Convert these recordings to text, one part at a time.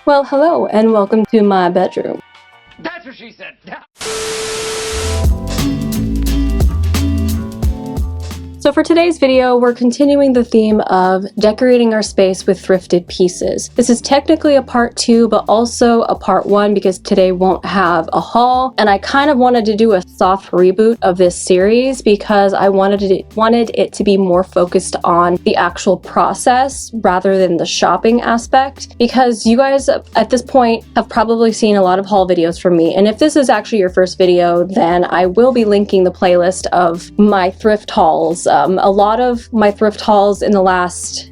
Well, hello and welcome to my bedroom. That's what she said. So for today's video, we're continuing the theme of decorating our space with thrifted pieces. This is technically a part 2, but also a part 1 because today won't have a haul. And I kind of wanted to do a soft reboot of this series because I wanted it to be more focused on the actual process rather than the shopping aspect. Because you guys at this point have probably seen a lot of haul videos from me. And if this is actually your first video, then I will be linking the playlist of my thrift hauls. A lot of my thrift hauls in the last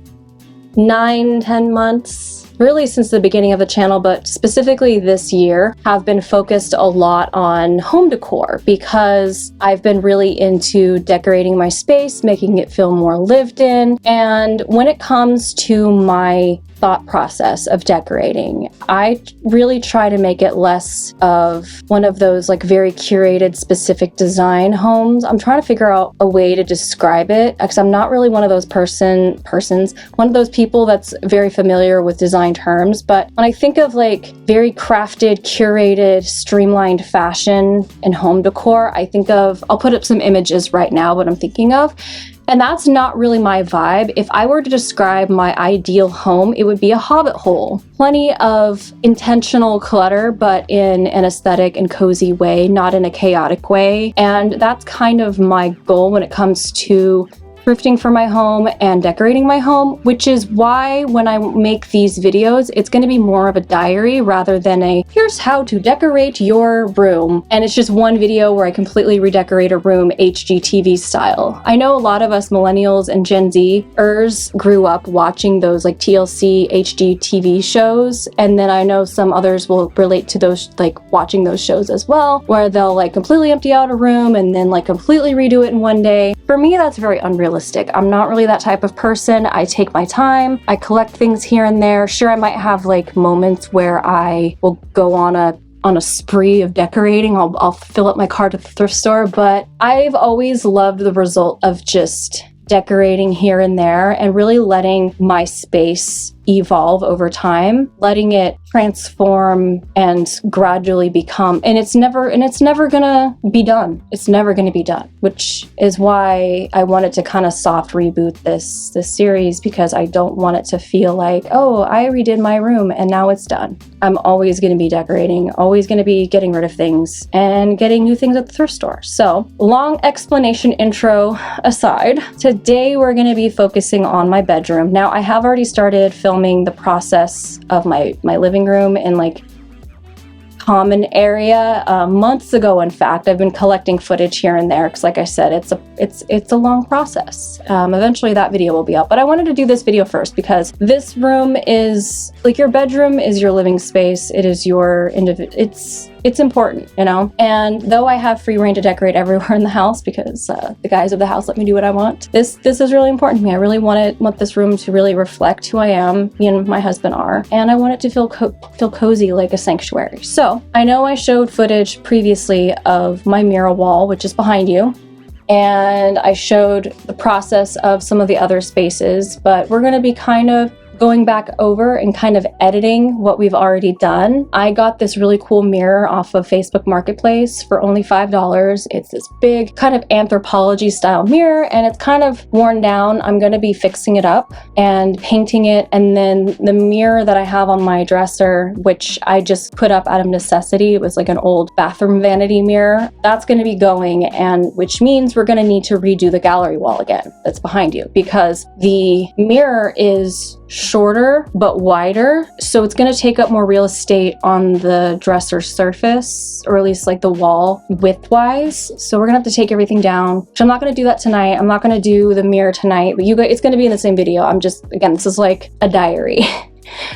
9-10 months, really since the beginning of the channel, but specifically this year, have been focused a lot on home decor because I've been really into decorating my space, making it feel more lived in. And when it comes to my thought process of decorating, I really try to make it less of one of those like very curated specific design homes. I'm trying to figure out a way to describe it because I'm not really one of those one of those people that's very familiar with design terms. But when I think of like very crafted, curated, streamlined fashion and home decor, I'll put up some images right now, what I'm thinking of. And that's not really my vibe. If I were to describe my ideal home, it would be a hobbit hole. Plenty of intentional clutter, but in an aesthetic and cozy way, not in a chaotic way. And that's kind of my goal when it comes to thrifting for my home and decorating my home, which is why when I make these videos, it's going to be more of a diary rather than a here's how to decorate your room. And it's just one video where I completely redecorate a room HGTV style. I know a lot of us millennials and Gen Zers grew up watching those like TLC HGTV shows. And then I know some others will relate to those, like watching those shows as well, where they'll like completely empty out a room and then like completely redo it in one day. For me, that's very unrealistic. I'm not really that type of person. I take my time. I collect things here and there. Sure, I might have like moments where I will go on a spree of decorating. I'll fill up my cart at the thrift store, but I've always loved the result of just decorating here and there and really letting my space evolve over time, letting it transform and gradually become, and it's never gonna be done. It's never gonna be done, which is why I wanted to kind of soft reboot this series, because I don't want it to feel like, oh, I redid my room and now it's done. I'm always gonna be decorating, always gonna be getting rid of things and getting new things at the thrift store. So, long explanation intro aside, today we're gonna be focusing on my bedroom. Now, I have already started filming the process of my living room and like common area months ago. In fact, I've been collecting footage here and there because, like I said, it's a long process. Eventually that video will be up, but I wanted to do this video first because this room is like your bedroom is your living space. It is your it's important, you know? And though I have free reign to decorate everywhere in the house because the guys of the house let me do what I want, this is really important to me. I really want this room to really reflect who I am, me and my husband are, and I want it to feel cozy like a sanctuary. So I know I showed footage previously of my mural wall, which is behind you, and I showed the process of some of the other spaces, but we're gonna be kind of going back over and kind of editing what we've already done. I got this really cool mirror off of Facebook Marketplace for only $5. It's this big kind of Anthropologie style mirror and it's kind of worn down. I'm going to be fixing it up and painting it. And then the mirror that I have on my dresser, which I just put up out of necessity, it was like an old bathroom vanity mirror, that's going to be going, and which means we're going to need to redo the gallery wall again that's behind you because the mirror is shorter but wider, so it's going to take up more real estate on the dresser surface, or at least like the wall width-wise. So we're gonna have to take everything down, which I'm not going to do that tonight. I'm not going to do the mirror tonight, but you guys, it's going to be in the same video. I'm just, again, this is like a diary.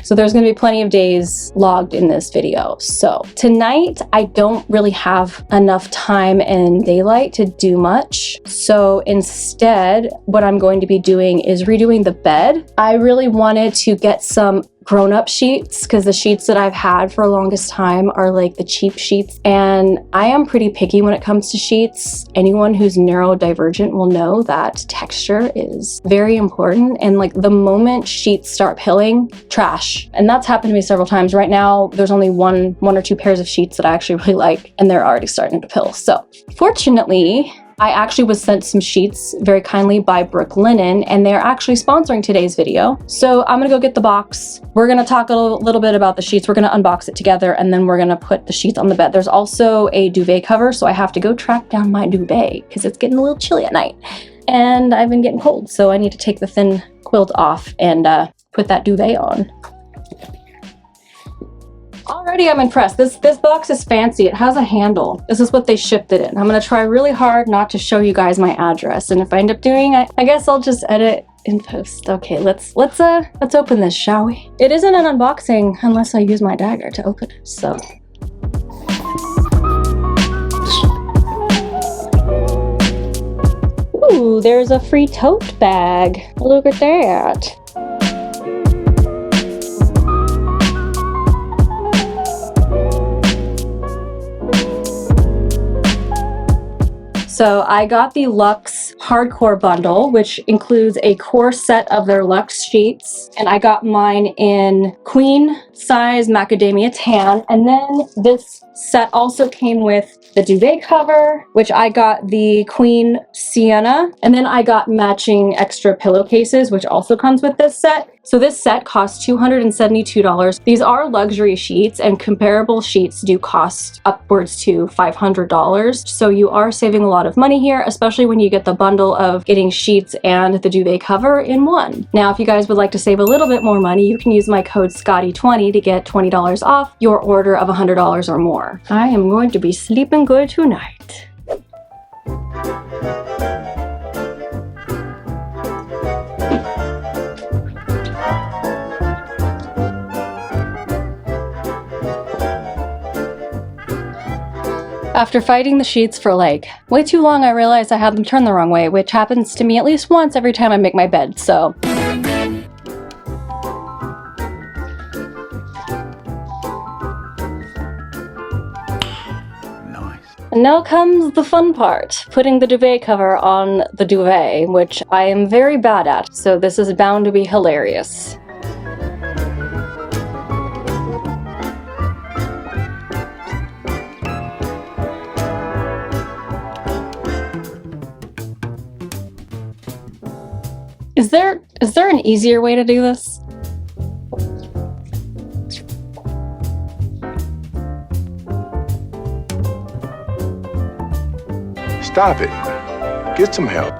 So there's going to be plenty of days logged in this video. So tonight, I don't really have enough time and daylight to do much. So instead, what I'm going to be doing is redoing the bed. I really wanted to get some grown-up sheets, because the sheets that I've had for the longest time are like the cheap sheets, and I am pretty picky when it comes to sheets. Anyone who's neurodivergent will know that texture is very important, and like the moment sheets start pilling, trash. And that's happened to me several times. Right now there's only one or two pairs of sheets that I actually really like, and they're already starting to pill. So fortunately, I actually was sent some sheets very kindly by Brooklinen, and they're actually sponsoring today's video. So I'm gonna go get the box. We're gonna talk a little bit about the sheets. We're gonna unbox it together, and then we're gonna put the sheets on the bed. There's also a duvet cover, so I have to go track down my duvet because it's getting a little chilly at night. And I've been getting cold, so I need to take the thin quilt off and put that duvet on. Already I'm impressed. This box is fancy. It has a handle. This is what they shipped it in. I'm gonna try really hard not to show you guys my address, and if I end up doing it, I guess I'll just edit in post. Okay, let's open this, shall we? It isn't an unboxing unless I use my dagger to open it, so. Ooh, there's a free tote bag. Look at that. So I got the Luxe Hardcore Bundle, which includes a core set of their Luxe sheets. And I got mine in queen size macadamia tan. And then this set also came with the duvet cover, which I got the queen sienna. And then I got matching extra pillowcases, which also comes with this set. So this set costs $272. These are luxury sheets, and comparable sheets do cost upwards to $500. So you are saving a lot of money here, especially when you get the bundle of getting sheets and the duvet cover in one. Now, if you guys would like to save a little bit more money, you can use my code Scotty20 to get $20 off your order of $100 or more. I am going to be sleeping good tonight. After fighting the sheets for like way too long, I realized I had them turned the wrong way, which happens to me at least once every time I make my bed, so. Nice. And now comes the fun part, putting the duvet cover on the duvet, which I am very bad at, so this is bound to be hilarious. Is there an easier way to do this? Stop it. Get some help.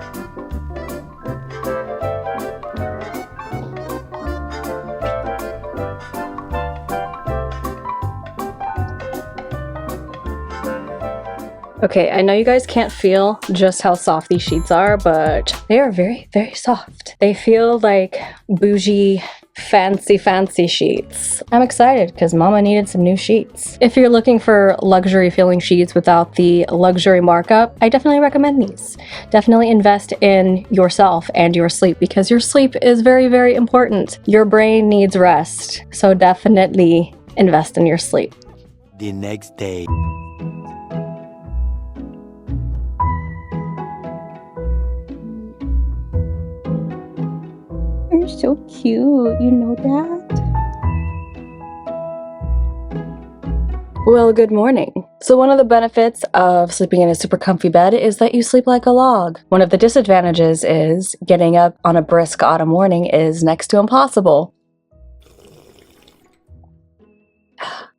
Okay, I know you guys can't feel just how soft these sheets are, but they are very, very soft. They feel like bougie, fancy sheets. I'm excited because Mama needed some new sheets. If you're looking for luxury feeling sheets without the luxury markup, I definitely recommend these. Definitely invest in yourself and your sleep, because your sleep is very, very important. Your brain needs rest, so definitely invest in your sleep. The next day. You're so cute, you know that? Well, good morning. So one of the benefits of sleeping in a super comfy bed is that you sleep like a log. One of the disadvantages is getting up on a brisk autumn morning is next to impossible.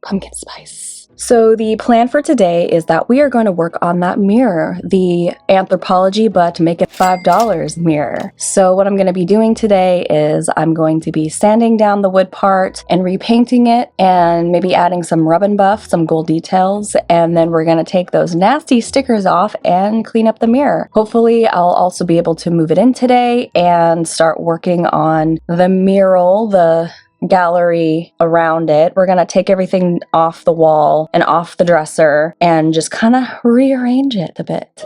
Pumpkin spice. So the plan for today is that we are going to work on that mirror, the Anthropologie but make it $5 mirror. So what I'm going to be doing today is I'm going to be sanding down the wood part and repainting it, and maybe adding some rub and buff, some gold details, and then we're going to take those nasty stickers off and clean up the mirror. Hopefully I'll also be able to move it in today and start working on the mural, the gallery around it. We're gonna take everything off the wall and off the dresser and just kind of rearrange it a bit.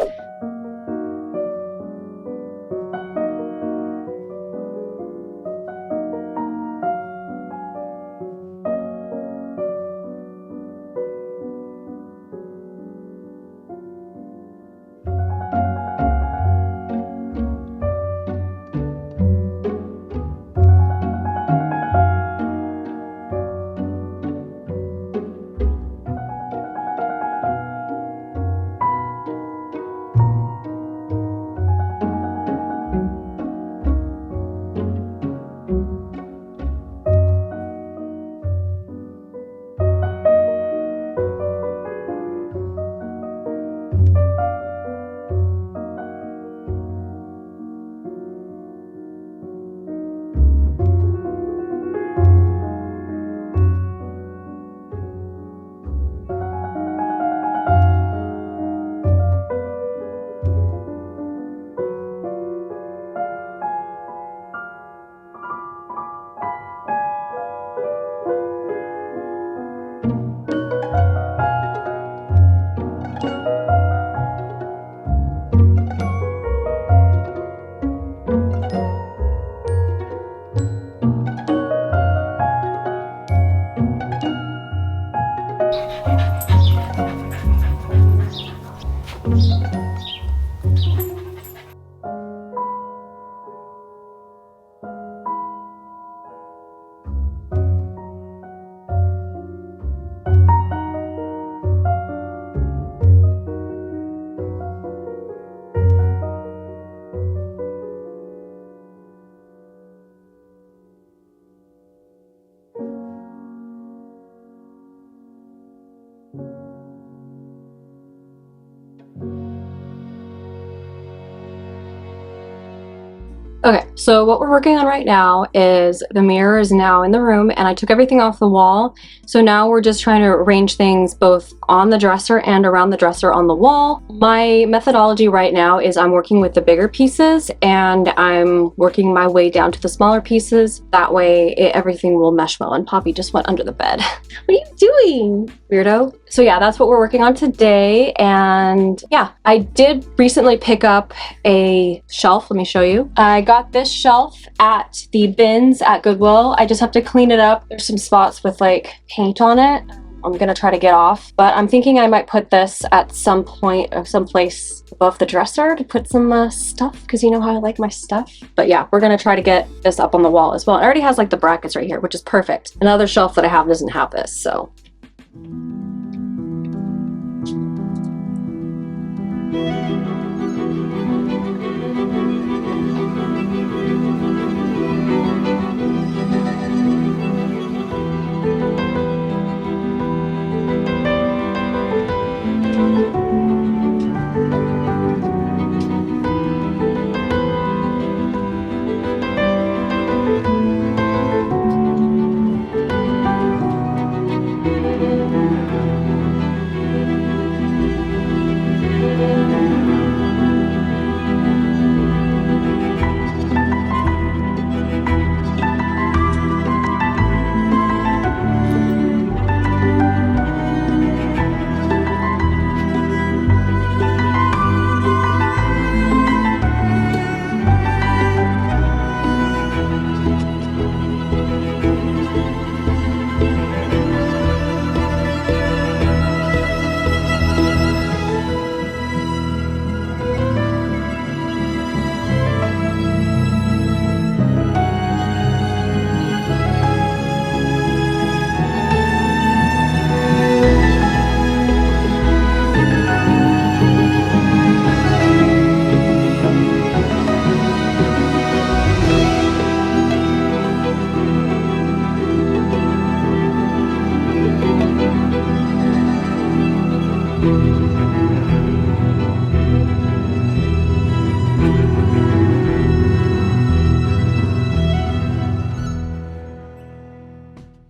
Okay, so what we're working on right now is the mirror is now in the room and I took everything off the wall. So now we're just trying to arrange things both on the dresser and around the dresser on the wall. My methodology right now is I'm working with the bigger pieces and I'm working my way down to the smaller pieces. That way everything will mesh well. And Poppy just went under the bed. What are you doing, weirdo? So yeah, that's what we're working on today. And yeah, I did recently pick up a shelf. Let me show you. I got this shelf at the bins at Goodwill. I just have to clean it up. There's some spots with like paint on it. I'm gonna try to get off, but I'm thinking I might put this at some point or someplace above the dresser to put some stuff, because you know how I like my stuff. But yeah, we're gonna try to get this up on the wall as well. It already has like the brackets right here, which is perfect. Another shelf that I have doesn't have this, so.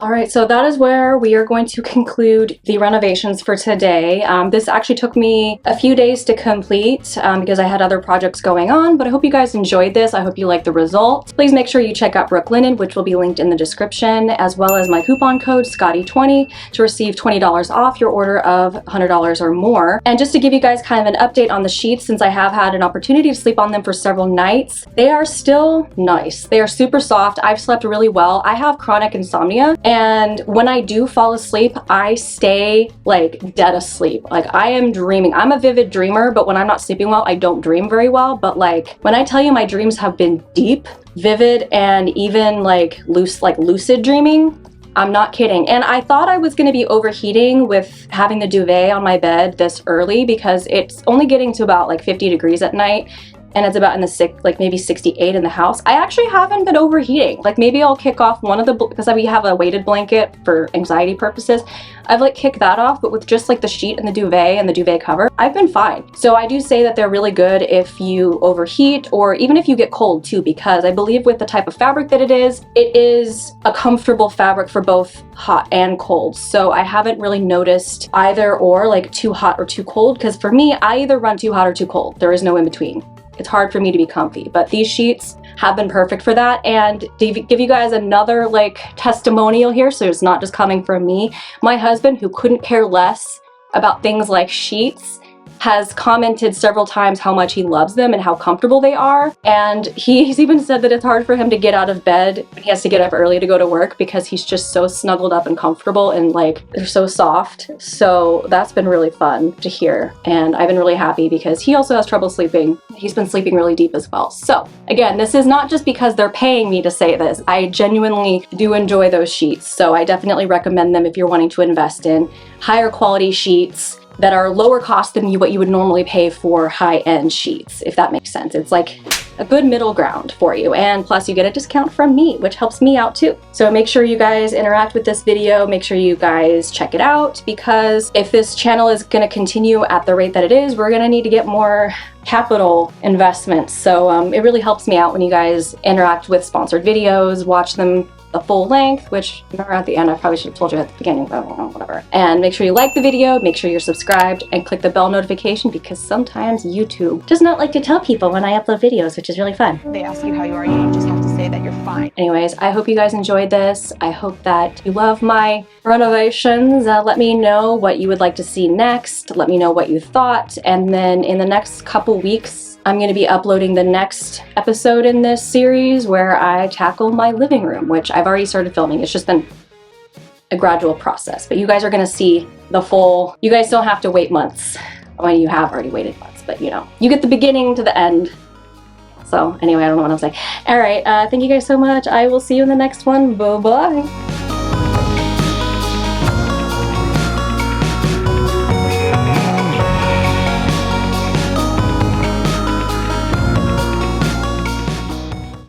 All right, so that is where we are going to conclude the renovations for today. This actually took me a few days to complete because I had other projects going on, but I hope you guys enjoyed this. I hope you liked the result. Please make sure you check out Brooklinen, which will be linked in the description, as well as my coupon code Scotty20 to receive $20 off your order of $100 or more. And just to give you guys kind of an update on the sheets, since I have had an opportunity to sleep on them for several nights, they are still nice. They are super soft. I've slept really well. I have chronic insomnia, and when I do fall asleep, I stay like dead asleep. Like I am dreaming. I'm a vivid dreamer, but when I'm not sleeping well, I don't dream very well. But like when I tell you my dreams have been deep, vivid, and even like lucid dreaming, I'm not kidding. And I thought I was gonna be overheating with having the duvet on my bed this early because it's only getting to about like 50 degrees at night. And it's about in the maybe 68 in the house. I actually haven't been overheating. Like maybe I'll kick off one of the, because we have a weighted blanket for anxiety purposes. I've like kicked that off, but with just like the sheet and the duvet cover, I've been fine. So I do say that they're really good if you overheat or even if you get cold too, because I believe with the type of fabric that it is a comfortable fabric for both hot and cold. So I haven't really noticed either or like too hot or too cold, because for me, I either run too hot or too cold. There is no in between. It's hard for me to be comfy, but these sheets have been perfect for that. And to give you guys another like testimonial here, so it's not just coming from me, my husband, who couldn't care less about things like sheets, has commented several times how much he loves them and how comfortable they are. And he's even said that it's hard for him to get out of bed when he has to get up early to go to work because he's just so snuggled up and comfortable and like they're so soft. So that's been really fun to hear. And I've been really happy because he also has trouble sleeping. He's been sleeping really deep as well. So again, this is not just because they're paying me to say this. I genuinely do enjoy those sheets. So I definitely recommend them if you're wanting to invest in higher quality sheets that are lower cost than what you would normally pay for high-end sheets, if that makes sense. It's like a good middle ground for you. And plus you get a discount from me, which helps me out too. So make sure you guys interact with this video. Make sure you guys check it out, because if this channel is going to continue at the rate that it is, we're going to need to get more capital investments. So it really helps me out when you guys interact with sponsored videos, watch them the full length, which remember at the end, I probably should have told you at the beginning, but whatever. And make sure you like the video, make sure you're subscribed, and click the bell notification, because sometimes YouTube does not like to tell people when I upload videos, which is really fun. They ask you how you are, you just have to say that you're fine. Anyways, I hope you guys enjoyed this. I hope that you love my renovations. Let me know what you would like to see next. Let me know what you thought. And then in the next couple weeks, I'm going to be uploading the next episode in this series where I tackle my living room, which I've already started filming. It's just been a gradual process, but you guys are going to see the full. You guys don't have to wait months. Well, you have already waited months, but you know, you get the beginning to the end. So anyway, I don't know what I'm saying. All right, thank you guys so much. I will see you in the next one. Bye-bye.